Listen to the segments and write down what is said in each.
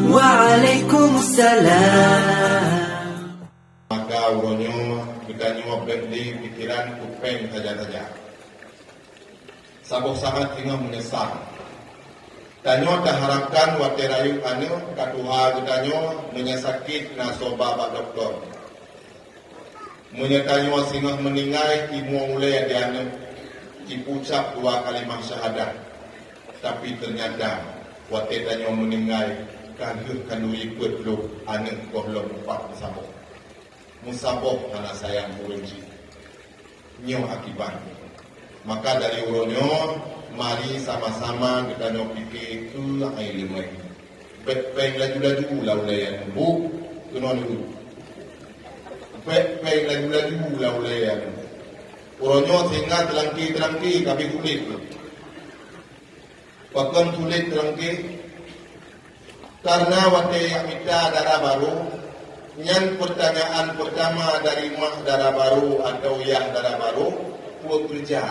Waalaikumsalam. Maka uronyo kita nyawa beli pikiran kupeng saja-saja. Sabuk sangat tinggal menyesal. Tanyo dah harapkan waterayu anu katuha tanyo menyesakit nasoba pak doktor. Menyetanyo singgah meninggal imu mulai dianu diucap 2 kalimah syahadat. Tapi ternyata watetanyo meninggal kan ikut lu anak golong 4 musabok. Musabok karena sayang urunji. Nyo akibat. Maka dari uronyo mari sama-sama kita nak fikir itu ai lemai. Peng laju-laju laulayan bu kuno dulu. Peng laju-laju laulayan. Uronyo sehingga terangki kami kulit. Pakan kulit terangki karena waktu yang kita darah baru, yang pertanyaan pertama dari mak darah baru atau yang darah baru, buat kerja.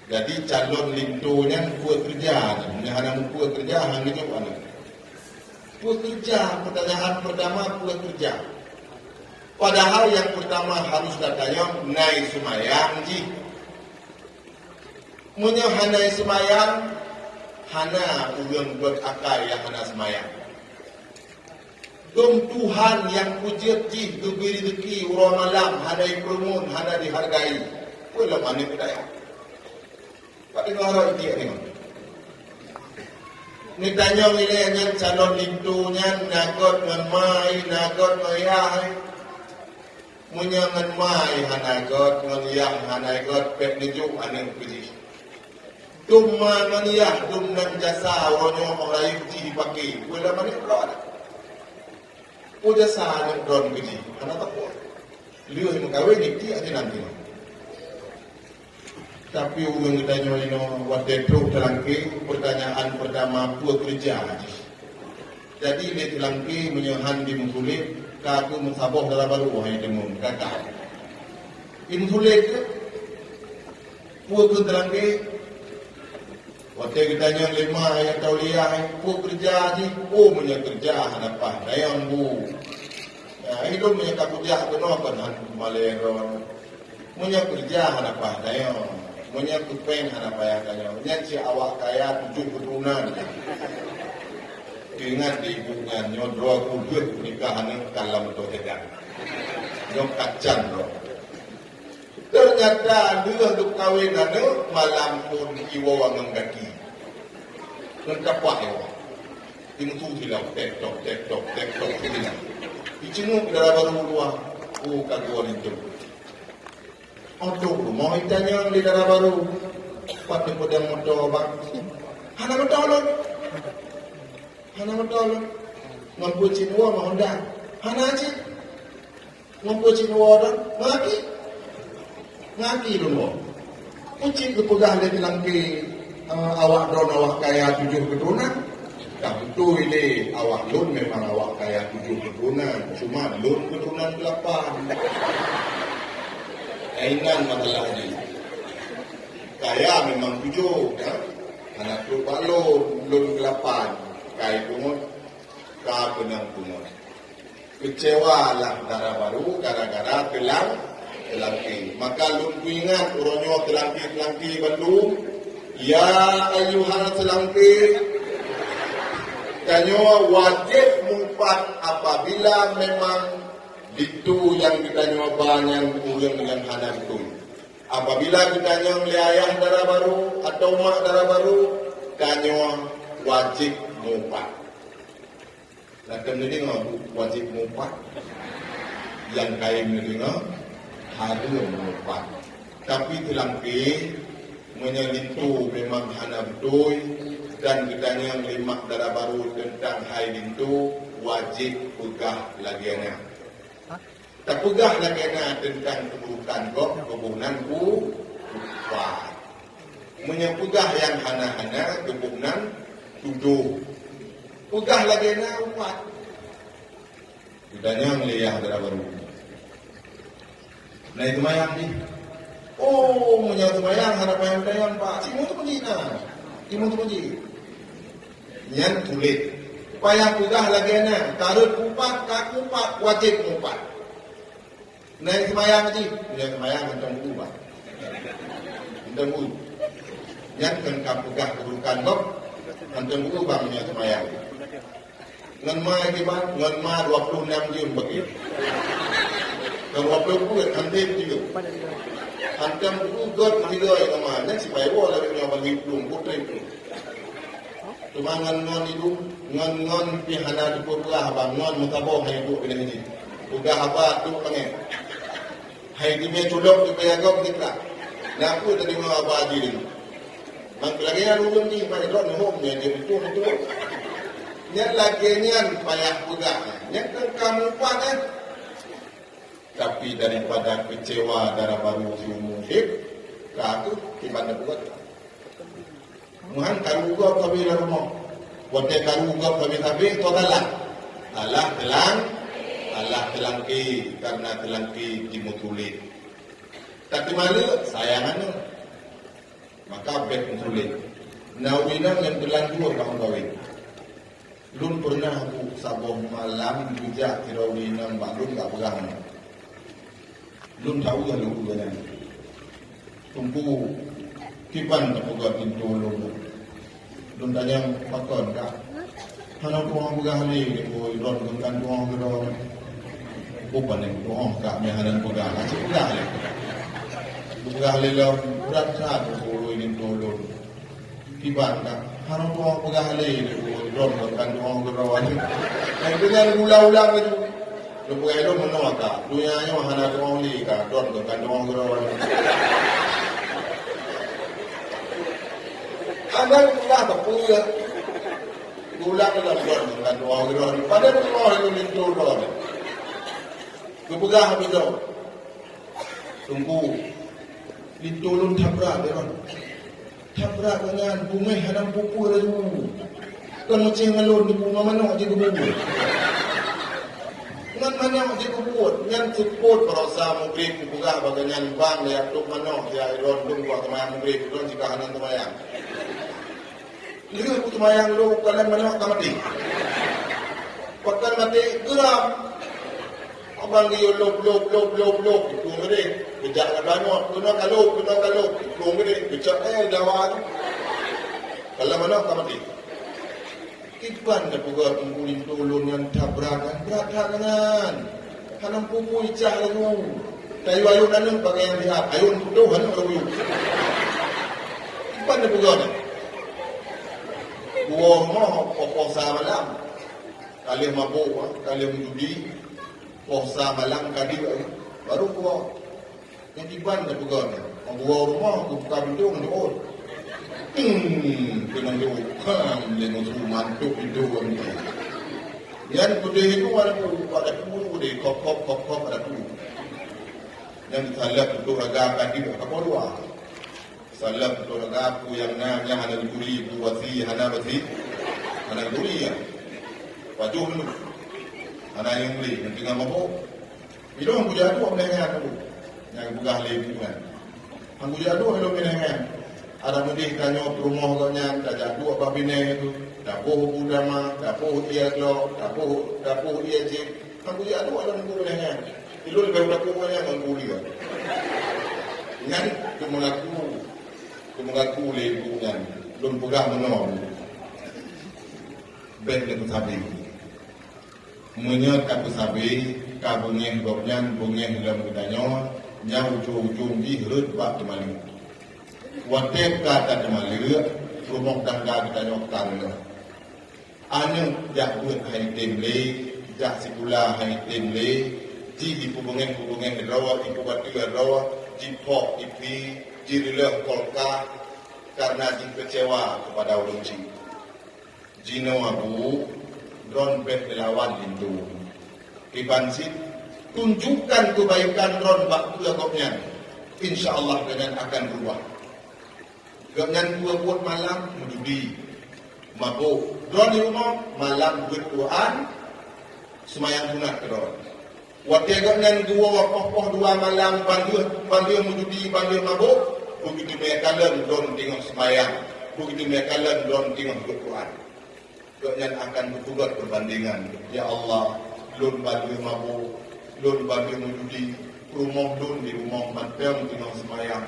Jadi calon lintunya buat kerja, hanya buat kerja hanya itu mana? Buat kerja. Pertanyaan pertama buat kerja. Padahal yang pertama harus datanya naik semayang ji. Munya hanai semayang. Hana ulun berakai yang hana semayang. Dom Tuhan yang pujat jih diberi rezeki urang malam hana ikrumun hana dihargai. Pula mana budaya. Pak dengar itu ni. Ni tanya milihnya calon lintunya nagot ngan mai. Munya ngan mai hana got ngan yang hana got pek nijuk ane puji. Dumma maniyah dum nan jasa ronyo orang uji dipakai. Pula mana berada? Oh jasa nan ron uji. Karena tak kuat. Liu yang kawin ni dia ada nanti. Tapi ulung kita nyoino waktu itu terangki pertanyaan pertama buat kerja. Jadi dia terangki menyohan di musulit. Kaku mensaboh dalam baru wahai demun kakak. Musulit buat terangki. Waktu kita yang 5 yang tauliah bu kerja ni, bu punya kerja apa? Dayang bu. Ya, hidup punya kerja kenapa kan Malaysia. Punya kerja apa? Dayang. Punya kupeng apa ya kaya. Nyanci awak kaya 7 keturunan. Ingat di ibunya nyodro kubur nikahan kalam tu tidak. Nyok kacang bro. Ternyata dia untuk kawin malam pun iwa wangang kaki. Mencapai iwa. Itu hilang tek-tok. Hilang. Icinguk darah baru luar. Kaguan itu. Aduh, mau itanya di darah baru. Pati pedang motor bang. Hana mentolong. Mampu cinwa mau dah. Hana aja. Mampu cinwa dah. Ngaki dulu. Kucing kepegah dia bilang ke awak drone awak kaya 7 keturunan. Tak betul ini awak lun memang awak kaya 7 keturunan. Cuma lun keturunan 8. Kainan masalah ni. Kaya memang 7. Ya? Anak tu pak lun 8. Kaya kumut. Kaya benang kumut. Kecewa lah darah baru gara-gara telangki. Maka lumpu ingat uronyo telangki Bandung. Ya ayuhan telangki. Kanyo wajib mumpat apabila memang itu yang kita nyoba yang ulang dengan hana betul. Apabila kita nyoba ayah darah baru atau mak darah baru, kanyo wajib mumpat. Nah kemudian wajib mumpat. Yang kain mendengar harus mengumpat. Tapi telangki menyelintu memang hana betul dan kita yang 5 darah baru tentang hai lintu wajib pegah lagiana. Tak pegah lagiana tentang keburukan kok kebunan kuat. Menyepegah yang hana-hana kebunan tuduh. Pegah lagiana kuat. Kita yang liah darah baru. Nah itu mayang ni. Oh, menyatu mayang harapan yang pak. Cimo tu begina. Timur Puji. Yang tulis. Payah pegah lagi na. Tarut kupat, tak kupat, wajib kupat. Naik semayang haji. Naik semayang macam kupat. Macam kupat. Yang kan pegah kedudukan bab. Macam kupat punya semayang. Ngan ma kibat, ngan ma 26 jam begitu. Kalau 20 pun hampir juga. Hancam itu god tiga yang kemana si bawa lagi yang bagi belum putri itu. Cuma ngan itu ngan pihana itu pula abang ngan mutabok hai itu ini. Udah apa tu panggil. Hai dia cudok di payagok kita. Nak aku tadi mau apa aja ini. Mang lagi yang ulun ni mai rot ni hom ni dia itu. Yang lagi nian payah juga. Yang kamu buat tapi daripada kecewa darah baru seumur hidup, kau tiba-tiba buat. Muhan karuga kami rumah, waktu karuga kami togalah. Allah telang karena telang dimutulit. Tapi malu sayangannya, maka bet mutulit. Nawinam yang telang dua kamu kawin. Lun pernah aku sabong malam bijak tirawinam baklun tak pegang. Lun tahu kan lu kan. Tumpu kipan tak pegang pintu lun. Lun tanya makan tak. Hana tuang pegang ni boy ron kan tuang geron. Bukan yang tuang kak ni hana pegang. Acik pegang ni. Pegang lelam berat sangat boy ni tolong. Kipan tak. Hana tuang pegang ni boy ron kan tuang geron. Yang dengar ulang-ulang itu. Lupa itu menolak tak? Dunia hana doang ni kan, don kan doang geron. Anda pula tak punya. Ulang dalam don kan doang geron. Pada doang itu mintu don. Kepegah habis tu. Tunggu. Mintu lun tabrak geron. Tabrak dengan bunga hadam pupu laju. Kan macam ngalun di bunga mana je kebubuh. Ngan mana dia buat, ngan support berusaha mungkin buka bagian bang dia tuk mana dia iron dum buat temayang mungkin iron jika hanan temayang. Lihat aku temayang lu kalian mana mati. Pakai mati geram. Abang dia lop itu ngere. Bijak nak banyak, kena kalau itu ngere. Bijak jawab. Kalau mana mati. Iban dah pula tungguin tolong yang tabrakan berat-berat hanam pupu icah lalu tayu ayun nanun pakai yang lihat ayun putu hanam lalu iban dah pula dua mah posa malam kali mabuk kali menjudi posa malam kali baru gua yang iban dah pula dua rumah buka pintu menjauh kena dulu dengan rumah tu itu yang putih itu ada tu deh kop ada tu yang salah tu agak kaki apa dua salah tu agak aku yang ada duri buasi hana duri ya wajib dulu ada yang beli yang tinggal mampu itu yang punya tu apa yang buka lebu kan yang punya tu yang menengah ada mudi tanya rumah kanya tak jadu apa bina itu dapur Budiman dapur dia lo dapur dia je aku dia tu ada mudi dengan itu lebih dapur kanya menguli kan ngan kemengaku lebunya belum pegang menol ben dengan sabi menyat aku sabi kabungnya gobnya bungnya dalam kedanya nyau ujung di herd bak kemali waktu kata kemalir rumah tangga kita nyoktan anu jak buat hai temle jak sikula hai temle ji hubungan rawa ibu batu rawa ji pok ipi ji rela kolka karena ji kecewa kepada ulun ji no abu ron bet melawan Hindu kibansit tunjukkan kebaikan ron waktu agaknya insyaallah dengan akan berubah. Ganyan buat malam menjudi mabuk. Drone di rumah malam buat Quran semayang sunat drone. Waktu ganyan dua malam bandu menjudi bandu mabuk begitu mereka dalam drone tengok semayang begitu mereka lon tengok Quran. Yang akan bertugas perbandingan. Ya Allah, lon bagi mabuk, lon bagi menjudi, rumah lon di rumah mantem tengah semayang,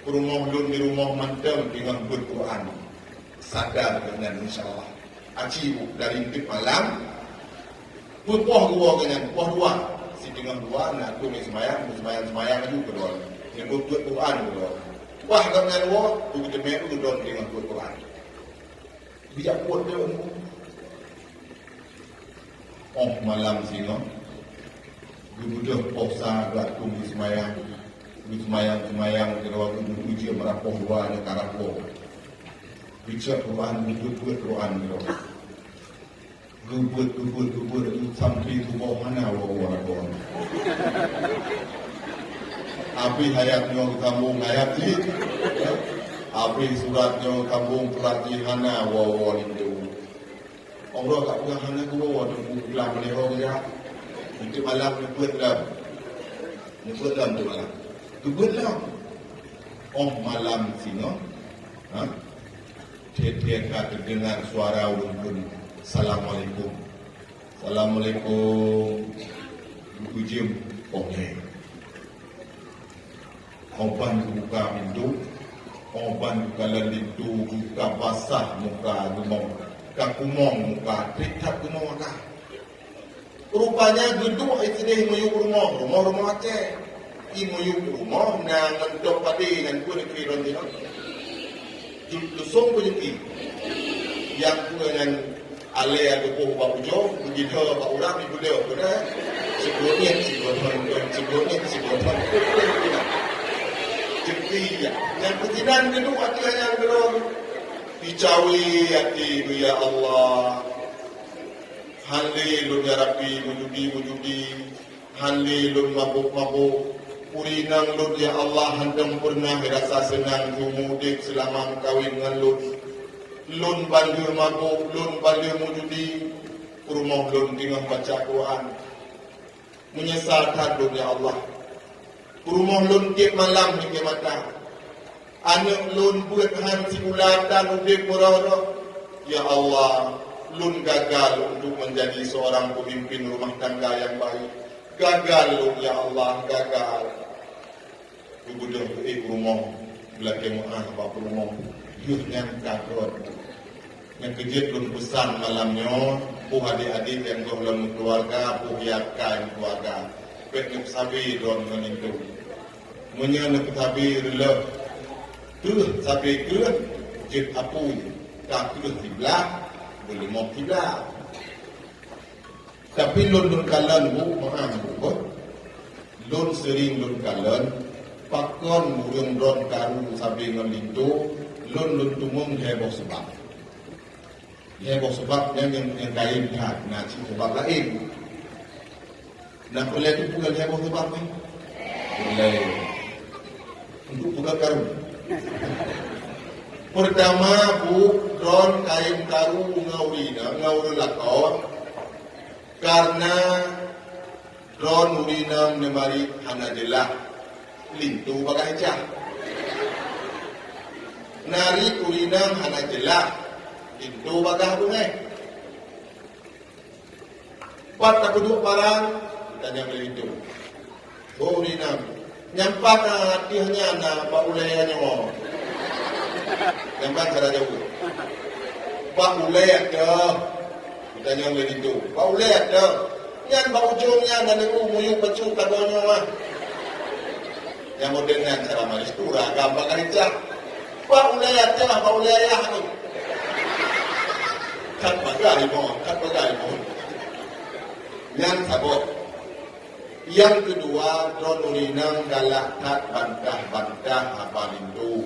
rumah lon di rumah mantem tengah berquran. Sadar dengan insyaAllah. Aci dari tip malam, pun poh gua dengan poh dua. Si tengah dua, nak tu ni semayang juga kedua. Yang buat Quran kedua. Wah dengan gua, begitu mereka kedua tengah berquran. Bijak kuat dia. Oh malam sini, guduh posa gak tunggu semayang, kalau aku ujian merapoh dua ada karapoh. Bicara Quran, gubut Quran gitu. Gubut itu sampai tubuh mana wawa. Api hayatnya kampung hayat ni, api suratnya kampung pelatihan wawa itu. Allah tak pernah hanya gua waktu pulang mereka kerja. Itu malam nyebut dalam tu malam. Nyebut dalam. Oh malam sini, tiap-tiap kata dengar suara ulun. Assalamualaikum. Assalamualaikum. Ujim. Okey. Oban buka pintu. Oban buka pintu. Buka basah muka rumah. Kumong muka, trikat kumong muka. Rupanya gedung Sedih muyuk rumah Aceh. I muyuk rumah, na ngantok padi dengan ku negeri rontina. Lusong pujuki. Yang ku dengan ale ada poh pak ujo, begitu pak orang ibu dia, benar? Sebelumnya. Jadi, yang ketidan gedung Aceh yang gedung. Dicawi hati ya Allah. Hanli lun ya Rabbi wujudi. Hanli lun mabuk. Purinang lun ya Allah handam pernah rasa senang mudik selama kawin dengan lun. Lun bandir mabuk, lun bandir wujudi. Rumah lun tengah baca Quran. Menyesalkan lun ya Allah. Rumah lun tiap malam hingga mata. Anak lun buat hansi ulatan udik murah. Ya Allah, lun gagal untuk menjadi seorang pemimpin rumah tangga yang baik. Gagal lun ya Allah, gagal. Bubudah rumah belakang apa rumah. Yuhnya kagot. Yang kejut lun pesan malamnya, puh adik-adik yang dalam keluarga, puh yakan keluarga. Peknya sabi don menintu. Menyana sabi relak. Sampai ke jet apu tak ke kiblat boleh mau kiblat. Tapi lun kalan bu maaf bu. Lun sering lun kalan pakon murung ron karu sampai ngelintu lun tumung heboh sebab. Heboh sebab yang lain tak nak sebab lain. Nak boleh tu bukan heboh sebab ni. Boleh. Untuk bukan karu. Pertama bu ron kain karu ngauri lakon karena ron urina nemari hana jelah lintu bagai cah nari urina hana jelah lintu bagai bungai pat tak duduk parang tanya lintu urina nyampak hatinya na pak ulayanya mau nyampak cara jauh pak ulay ada kita nyampe itu pak ulay ada nyan pak ujungnya dan itu muyuk pecu kadonya mah yang dengan cara maristura gampang kerja pak ulay ada pak ulay ayah tu kat bagai mau nyan sabot. Yang kedua, drone urinang galak kat bantah haba lindu.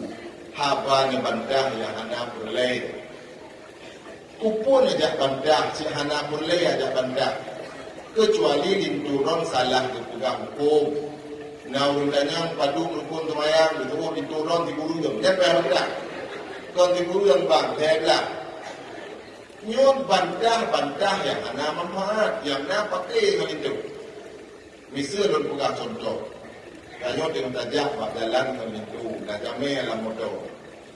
Haba ni bantah yang hana berlay. Kupun aja bantah, si hana berlay aja bantah. Kecuali lindu ron salah dipegang hukum. Nah urindanya padu merukun temayang, lindu ron diguru yang nyampe bantah. Kon diguru yang bantah. Nyon bantah yang hana manfaat, yang hana pakai dengan lindu. Misal lun buka contoh, kanyo dengan tajak bak jalan dengan itu, dah jamai alam motor.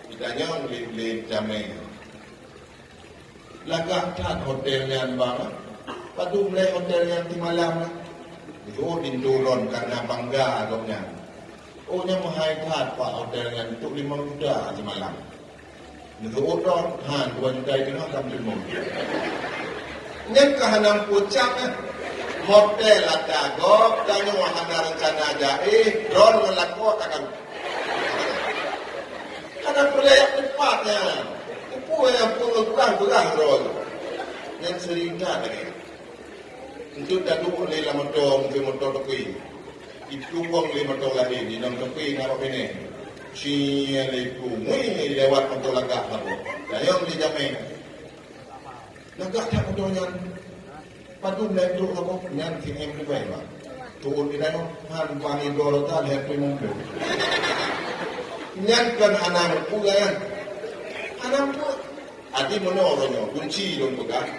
Ditanya oleh jamai. Lagak tak hotelnya bang. Padu mulai hotelnya di malam. Itu dinduron karena bangga agaknya. Oh nya mahal tak pak hotelnya untuk 5 juta di malam. Itu orang 2 juta itu nak sampai mau. Yang kehanam pucak hotel ada gop tanya wahana rencana aja drone melakuk akan. Karena proyek tempatnya. Itu yang kurang drone. Yang seringkan lagi. Untuk dadu oleh motor tekui. Itu uang le motor lagi di dalam tekui ngapa ini. Cia leku mui lewat motor lagak apa. Dan yang dijamin. Lagak tak motornya. Padu mulai tu apa yang KM tu baik lah. Turun di dalam han pangi dorota lihat tu mungkin. Nyankan anak pula kan. Anak pula. Adi mana orangnya kunci dong pegang.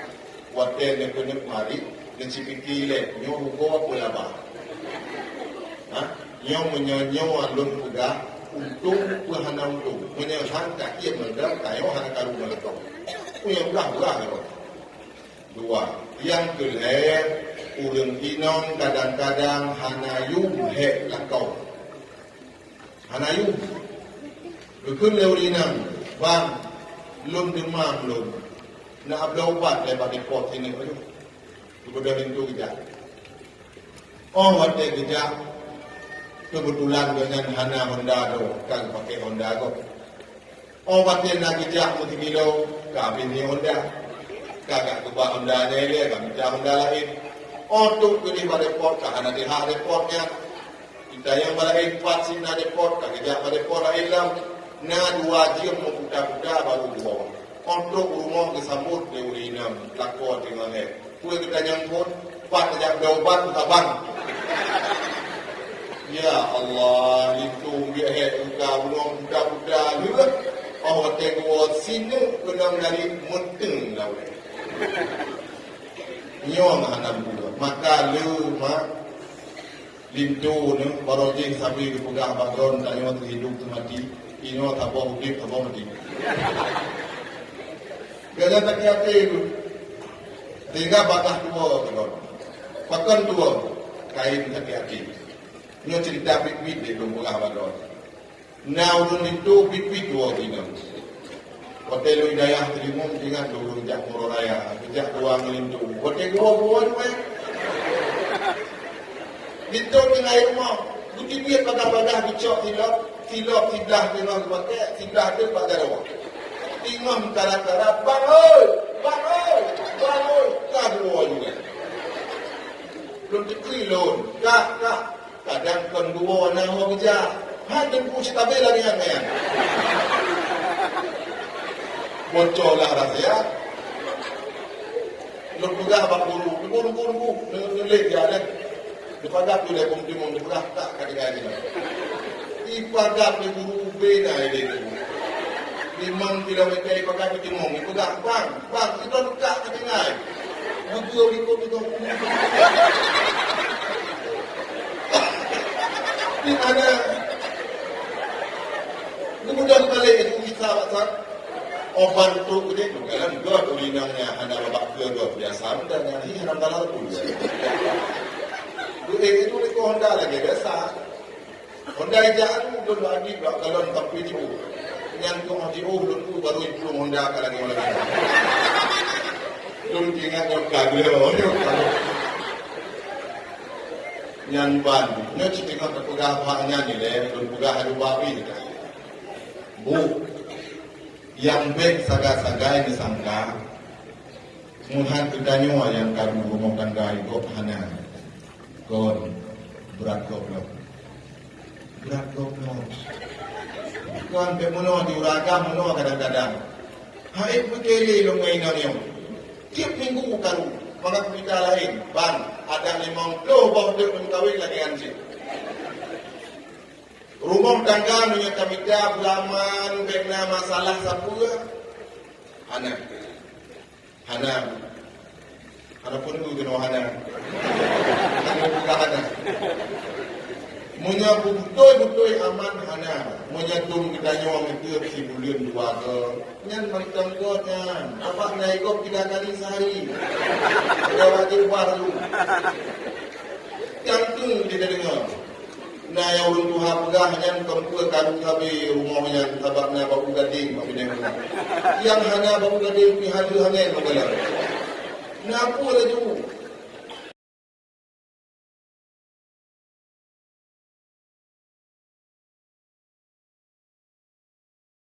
Hotel yang kena mari dan si pikir nyo bawa pula apa. Nyo menyanyo alun pegang untuk pelahana untuk menyehan kaki mendam tayo hana karu meletok. Punya belah kalau. Dua, yang kelihatan urang inon kadang-kadang hanayum hek lakau. Hanayum. Bekun leurinang, bang, lun demam lun. Nak abla ubat lepas depot ini aduh. Kemudian itu kejap. Oh, waktu kejap. Kebetulan dengan Hana Honda tu, kan pakai Honda tu. Oh, waktu nak kejap mesti kilo, kabin ni Honda. Kagak kebak Honda ni kami dah Honda lain. Oh tu ke di depot, kah ada di hak depotnya. Kita yang balai empat sini depot, kagak jauh depot lain lah. Na 2 jam mau putar baru dibawa. Untuk rumah kesambut di urinam, lakon dengan hek. Kue kita nyambut, pat kejap berobat tabang. Ya Allah, itu dia hek udah belum budak juga. Oh tengok sini kena dari menteng lah. Nyong anak budak. Maka lu mak lintu ni barojing sabi ke pegang background tak nyawa terhidup mati. Ino tak boleh hidup tak boleh mati. Gaya tak kira itu. Sehingga batas dua kalau. Bahkan dua kain tak kira. Nyo cerita bit-bit di dalam pegang background. Now itu bit-bit dua kino. Hotel Hidayah Telimum ingat dulu jak Moro Raya, jak dua melintu. Hotel gua tu Itu dengan rumah. Bukti dia badah-badah dicok silap sebelah tengah pakai, sebelah tu pada rawak. Tengah mentara-tara, bang oi, tak dua juga. Belum tekui lon, kak. Kadang kedua nak kerja. Hadap puji tabel lagi yang bocorlah rahsia. Lu pegah abang guru, nulis dia ada. Dipagap tu dia pun dipegah tak kadang-kadang ni. Dipagap dia guru bina dia tu. 5 kilometer dipagap dia timung, dipegah bang, kita buka kadang-kadang. Betul ikut. Ini ada. Kemudian balik itu bisa tak. Oban tu dia dalam dua ulinangnya ada babak kedua biasa dan yang ini dalam dalam tu. Itu itu Honda lagi biasa. Honda jangan dulu lagi kalau tapi itu yang tu haji dulu baru itu Honda lagi orang. Dulu ingat yang kagak Nyan ban, nyo citingan terpegah haknya ni le, dulu pegah adu babi kita. Bu, yang baik saga-saga ini sangka muhan kedanyo yang kamu ngomongkan gai kok hana kon berat goblok kon bemono diuragam mono kadang-kadang haid bekeli lo mainan yo tiap minggu karu mga kita lain ban ada 50 bawa dia kawin lagi anjing. Rumah tangga punya kamida belaman kena masalah sapua. Hana pun tu kena hana. Hana buka hana. Munya betul-betul aman hana. Munya tum kita nyawang itu si bulan dua ke. Nyan macam kot nyan. Apa naik kok 3 kali sehari. Ada wajib baru. Yang tu kita dengar. Nah yang ulun tuha pegah nyan kempuan kadung kami rumahnya sababnya babu gading babu dengar. Yang hanya babu gading pi halu hangen magalang. Ngapu lah tu.